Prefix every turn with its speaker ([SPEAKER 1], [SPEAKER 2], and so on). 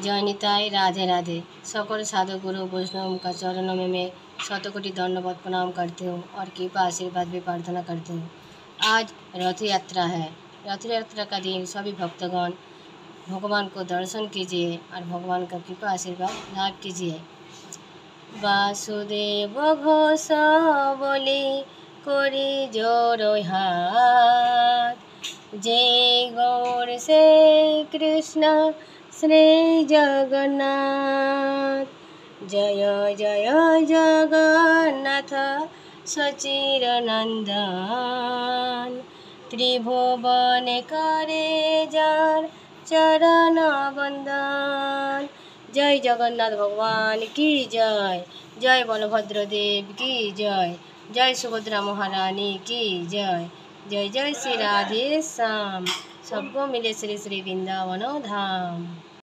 [SPEAKER 1] जय निताई राधे राधे। सकल साधु गुरु वैष्णव का चरणों में मैं शतकोटि दंडवत प्रणाम करती हूँ और कृपा आशीर्वाद भी प्रार्थना करती हूँ। आज रथ यात्रा है। रथ यात्रा का दिन सभी भक्तगण भगवान को दर्शन कीजिए और भगवान का कृपा आशीर्वाद लाभ कीजिए। वासुदेव घोष बोली कोरी जोड़ो हाथ, जय गौर से कृष्ण श्री जगन्नाथ। जय जय जगन्नाथ सचिर नंदन, त्रिभुवन करे जार चरण वंदन। जय जगन्नाथ भगवान की जय, जय बलभद्र देव की जय, जय सुभद्रा महारानी की जय, जय जय श्री राधे श्याम। सबको मिले श्री श्री वृंदावन धाम।